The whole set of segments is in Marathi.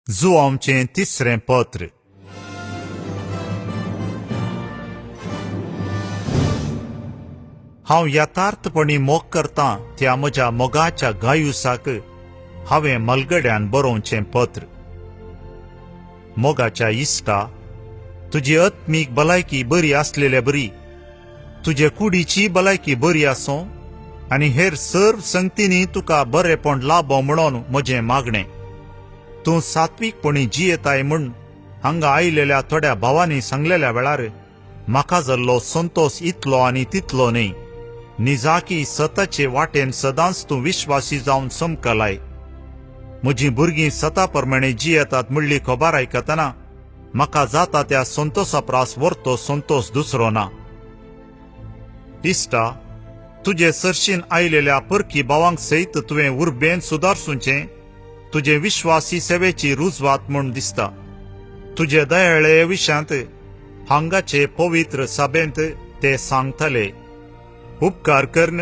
जुआमचें तिसरें पत्र. हांव यथार्थपणी मोग करतां त्या म्हज्या मोगाच्या गायुसाक हांवें मलगड्यान बरोवचें पत्र. मोगाच्या इश्टा, तुजी आत्मीक भलायकी बरी आसलेल्या बरी, तुजे कुडीची भलायकी बरी आसूं आनी हेर सर्व संगतींनी तुका बरेपण लाभो म्हणून म्हजें मागणें. तूं सात्वीकपणी जियेताय म्हूण हांगा आयिल्ल्या थोड्या भावांनी सांगलेल्या वेळार म्हाका जाल्लो संतोष इतलो आनी तितलो न्ही. निजाकी सताचे वाटेन सदांच तूं विश्वासी जावन समकलाय. म्हजीं भुरगीं सता प्रमाणे जियेतात म्हणली खबर आयकतना म्हाका जाता त्या संतोषा प्रास व्हरतो संतोष दुसरो ना. इश्टा, तुजे सरशीन आयिल्ल्या परकी भावांक सयत तुवें उर्बेन सुदारसूचें तुजे विश्वासी सेवेची रुजवात म्हूण दिसता. तुजे दयाळे विशांत हांगाचे पवित्र सभेंत ते सांगतले. उपकार करन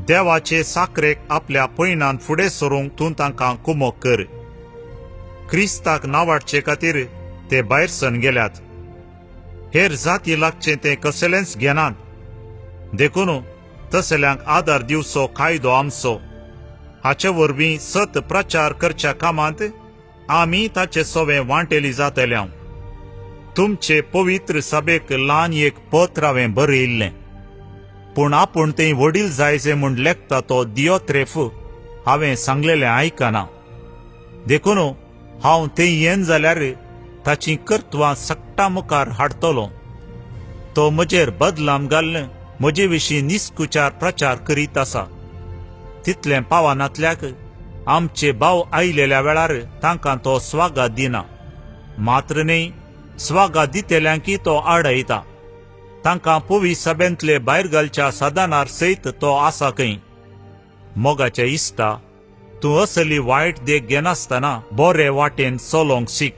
देवाचे साकरेक आपल्या पैनान फुडें सरूंक तूं तांकां कुमोग कर. क्रिस्ताक नांवाडचे खातीर ते भायर सन गेल्यात. हेर जाती लागचें ते कसलेंच घेनात. देखून तसल्यांक आदार दिवचो कायदो आमचो. हाचे वरवीं सत प्रचार करच्या कामांत आमी ताचे सोवे वांटेली जातल्या. तुमचे पवित्र सभेक ल्हान एक पत्र हांवें बरयिल्लें. पूण आपूण तें वडील जायचे म्हूण लेखता तो दियोत्रेफ हांवें सांगलेलें आयकना. देखून हांव तें येन जाल्यार ताचीं कर्तवां सक्ता मुखार हाडटलों. तो म्हजेर बदलाम घालन म्हजे विशीं निस्कुचार प्रचार करीत आसा. तितलें पावनातल्याक आमचे भाव आयिल्ल्या वेळार तांकां तो स्वागत दिना. मात्र न्ही, स्वागत दितेल्यांकी तो आडयता. तांकां पुवी सभेंतले भायर घालच्या साधनार सयत तो आसा खंय. मोगाच्या इश्टा, तूं असली वायट देख घेनासतना बरे वाटेन चलोंक शीक.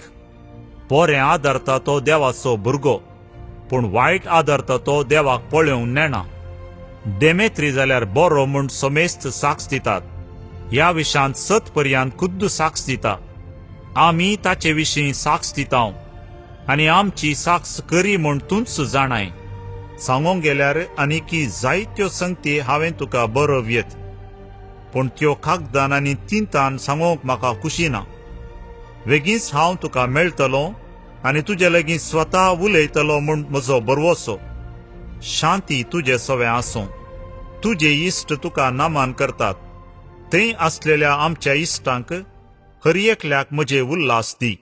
बरें आदरता तो देवाचो भुरगो, पूण वायट आदरता तो देवाक पळोवंक नेना. देमेत्री जाल्यार बरो म्हूण समेस्त साक्ष दितात. ह्या विशांत सतपर्यंत खुद्द साक्ष दिता. आमी ताचे विशीं साक्ष दिता आनी आमची साक्ष खरी म्हूण तूंच जाणाय. सांगोंक गेल्यार आनीकी जायत्यो संगती हांवें तुका बरयव्यत, पूण त्यो कागदान आनी तिंतान सांगोंक म्हाका खुशी ना. बेगीच हांव तुका मेळटलों आनी तुजे लागीं स्वता उलयतलों म्हूण म्हजो बरवोसो. शांती तुजे सोवे आसूं. तुजे इश्ट तुका नमन करतात. थंय आसलेल्या आमच्या इश्टांक हर एकल्याक म्हजे उल्हास दी.